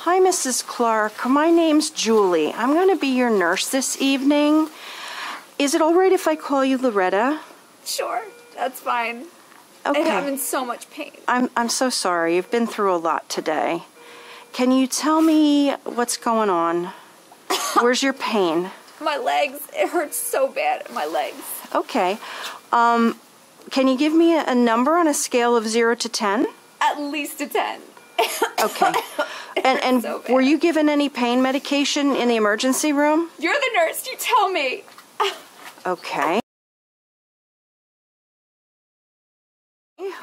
Hi, Mrs. Clark. My name's Julie. I'm going to be your nurse this evening. Is it all right if I call you Loretta? Sure, that's fine. Okay. I'm in so much pain. I'm so sorry. You've been through a lot today. Can you tell me what's going on? Where's your pain? My legs. It hurts so bad. My legs. Okay. Can you give me a number on a scale of 0 to 10? At least a 10. Okay. And so were you given any pain medication in the emergency room? You're the nurse. You tell me. Okay.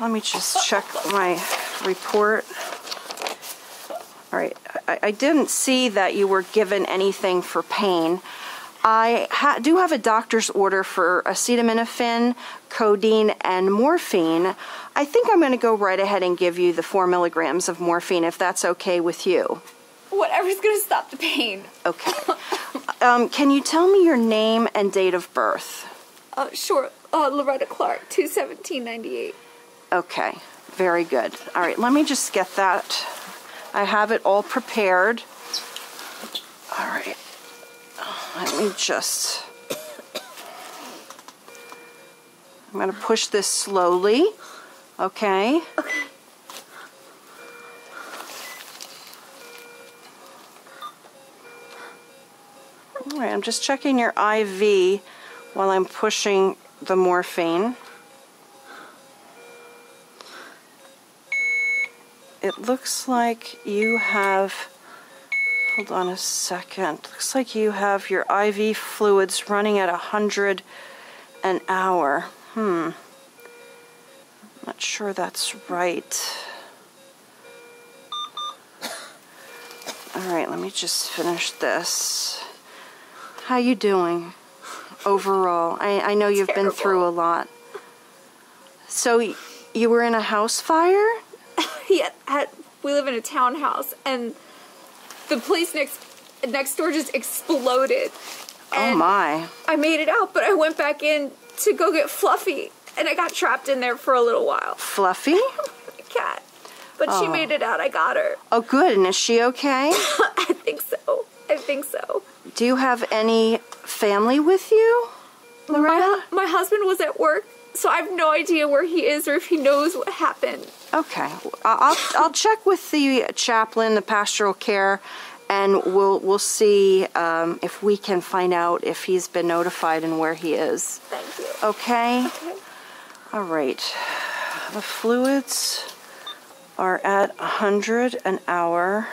Let me just check my report. All right. I didn't see that you were given anything for pain. I do have a doctor's order for acetaminophen, codeine, and morphine. I think I'm going to go right ahead and give you the 4 milligrams of morphine if that's okay with you. Whatever's going to stop the pain. Okay. Can you tell me your name and date of birth? Sure. Loretta Clark, 2/17/98. Okay. Very good. All right. Let me just get that. I have it all prepared. All right. Let me just... I'm going to push this slowly. Okay. Okay. All right, I'm just checking your IV while I'm pushing the morphine. It looks like you have... Hold on a second. Looks like you have your IV fluids running at 100 an hour. I'm not sure that's right. All right, let me just finish this. How you doing overall? I know you've been through a lot. So you were in a house fire? Yeah, we live in a townhouse, and the place next door just exploded. Oh my. I made it out, but I went back in to go get Fluffy, and I got trapped in there for a little while. Fluffy? My cat. But she made it out. I got her. Oh, good. And is she okay? I think so. I think so. Do you have any family with you, Loretta? My husband was at work, so I have no idea where he is or if he knows what happened. Okay. I'll check with the chaplain, the pastoral care, and we'll see if we can find out if he's been notified and where he is. Thank you. Okay? Okay. All right. The fluids are at 100 an hour.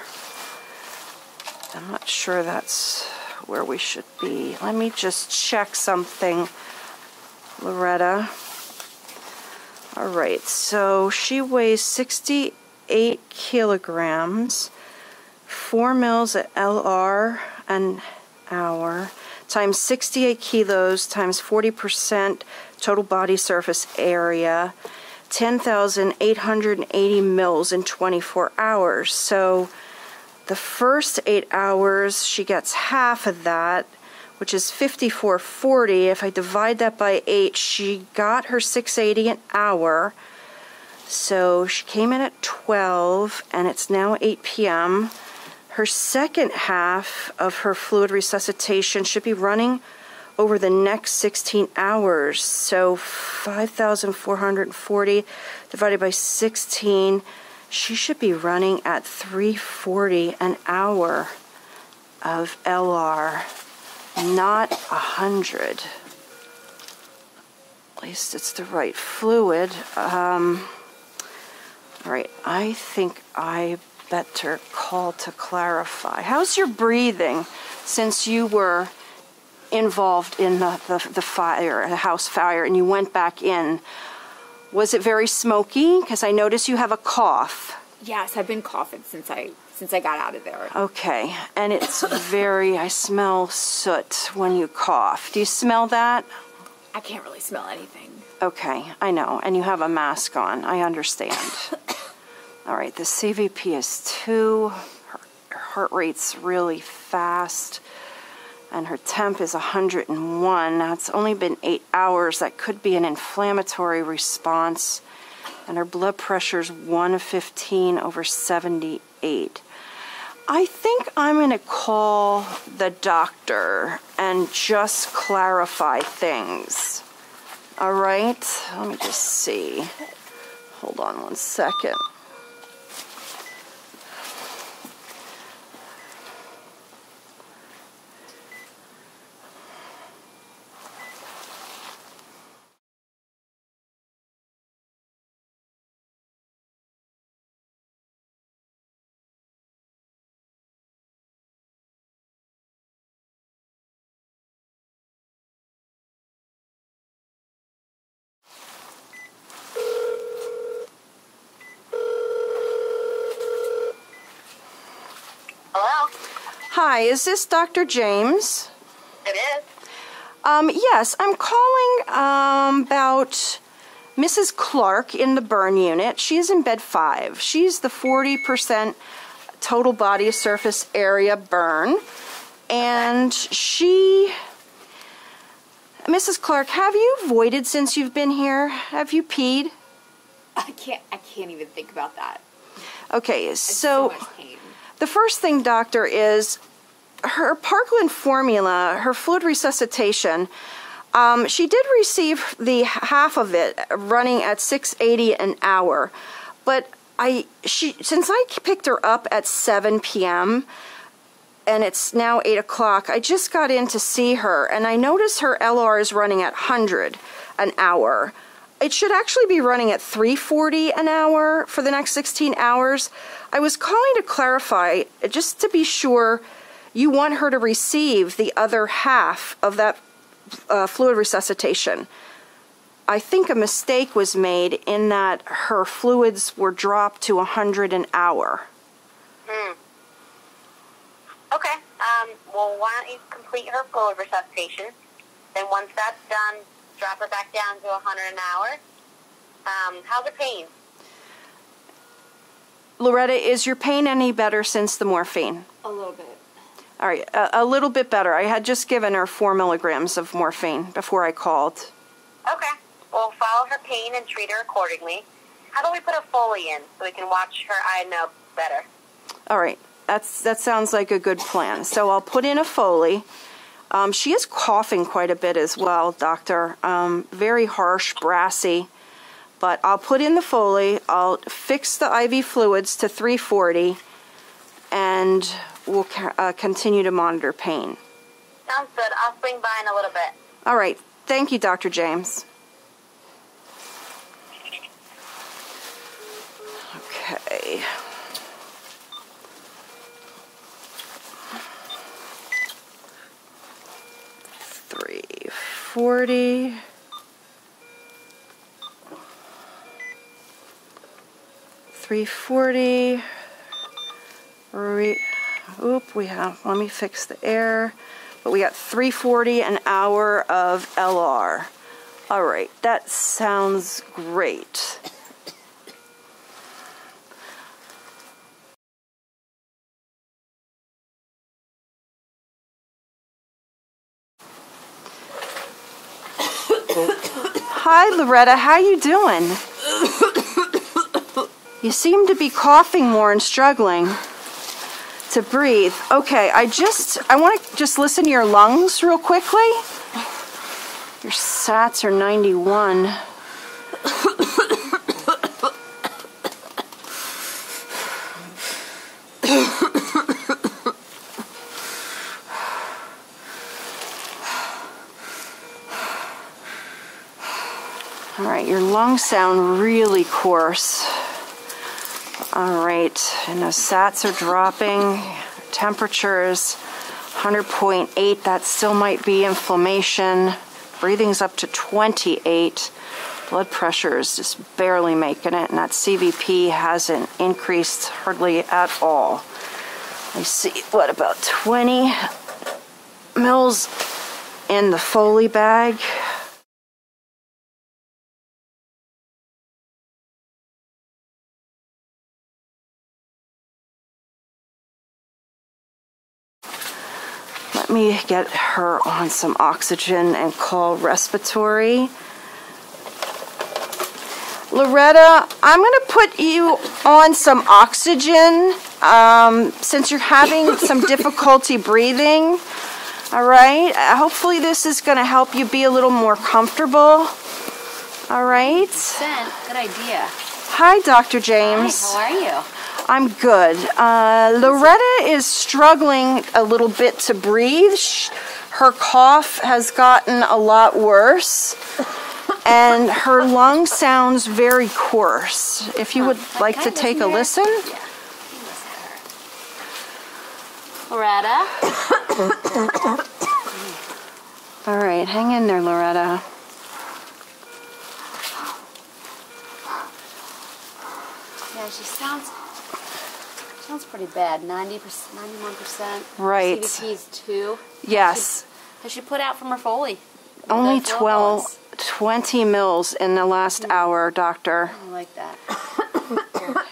I'm not sure that's where we should be. Let me just check something, Loretta. All right, so she weighs 68 kilograms, 4 mils at LR an hour, times 68 kilos, times 40% total body surface area, 10,880 mils in 24 hours. So the first 8 hours, she gets half of that, which is 54.40. If I divide that by 8, she got her 680 an hour. So she came in at 12, and it's now 8 p.m. Her second half of her fluid resuscitation should be running over the next 16 hours. So 5,440 divided by 16, she should be running at 340 an hour of LR. Not 100. At least it's the right fluid. All right, I think I better call to clarify. How's your breathing since you were involved in the fire, the house fire, and you went back in? Was it very smoky? Because I notice you have a cough. Yes, I've been coughing since I got out of there. Okay, and it's I smell soot when you cough. Do you smell that? I can't really smell anything. Okay, I know, and you have a mask on. I understand. All right, the CVP is 2. Her heart rate's really fast, and her temp is 101. Now, it's only been 8 hours. That could be an inflammatory response, and her blood pressure's 115/78. I think I'm going to call the doctor and just clarify things. All right, let me just see. Hold on one second. Hello? Hi, is this Dr. James? It is. Yes, I'm calling about Mrs. Clark in the burn unit. She's in bed 5. She's the 40% total body surface area burn. And Mrs. Clark, have you voided since you've been here? Have you peed? I can't even think about that. Okay, It's so so much pain. the first thing, doctor, is her Parkland formula, her fluid resuscitation. She did receive the half of it running at 680 an hour, but since I picked her up at 7 p.m. and it's now 8 o'clock, I just got in to see her, and I noticed her LR is running at 100 an hour. It should actually be running at 340 an hour for the next 16 hours. I was calling to clarify, just to be sure, you want her to receive the other half of that fluid resuscitation. I think a mistake was made in that her fluids were dropped to 100 an hour. Okay. Well, why don't you complete her fluid resuscitation? Then once that's done, drop her back down to 100 an hour. How's her pain? Loretta, is your pain any better since the morphine? A little bit. All right, a little bit better. I had just given her 4 milligrams of morphine before I called. Okay. We'll follow her pain and treat her accordingly. How about we put a Foley in so we can watch her eye know better? All right, that sounds like a good plan. So I'll put in a Foley. She is coughing quite a bit as well, doctor. Very harsh, brassy. But I'll put in the Foley. I'll fix the IV fluids to 340, and we'll continue to monitor pain. Sounds good. I'll swing by in a little bit. All right. Thank you, Dr. James. Okay. $340. $340. Let me fix the air. But we got $340 an hour of LR. All right, that sounds great. Hi, Loretta. How you doing? You seem to be coughing more and struggling to breathe. Okay, I want to just listen to your lungs real quickly. Your SATs are 91. All right, your lungs sound really coarse. All right, and the SATs are dropping. Temperatures 100.8. That still might be inflammation. Breathing's up to 28. Blood pressure is just barely making it, and that CVP hasn't increased hardly at all. I see, what, about 20 mils in the Foley bag. Let me get her on some oxygen and call respiratory. Loretta, I'm going to put you on some oxygen Since you're having some difficulty breathing, all right, hopefully this is going to help you be a little more comfortable. All right. Good idea. Hi, Dr. James. Hi, how are you? I'm good. Loretta is struggling a little bit to breathe. Her cough has gotten a lot worse, and her lung sounds very coarse. If you would like to take a listen. Yeah. Loretta? All right, hang in there, Loretta. Yeah, she sounds pretty bad. 90%, 91%. Right. CVP's 2. Yes. Has she put out from her Foley? Only The flow 20 mils in the last hour, doctor. I like that.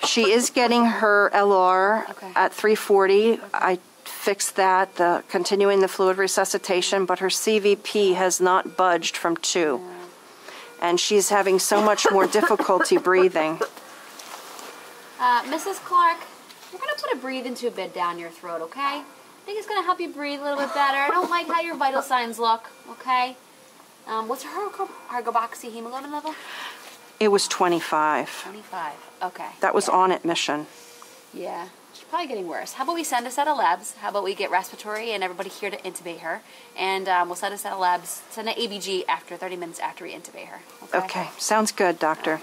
She is getting her LR Okay. at 340. I fixed that, continuing the fluid resuscitation, but her CVP has not budged from 2. And she's having so much more difficulty breathing. Mrs. Clark, we're going to put a breathing tube bed down your throat, okay? I think it's going to help you breathe a little bit better. I don't like how your vital signs look, okay? What's her carboxyhemoglobin level? It was 25. 25. Okay. That was on admission. Yeah. She's probably getting worse. How about we send a set of labs? How about we get respiratory and everybody here to intubate her? And we'll send a set of labs, send an ABG after 30 minutes after we intubate her. Okay, sounds good, doctor.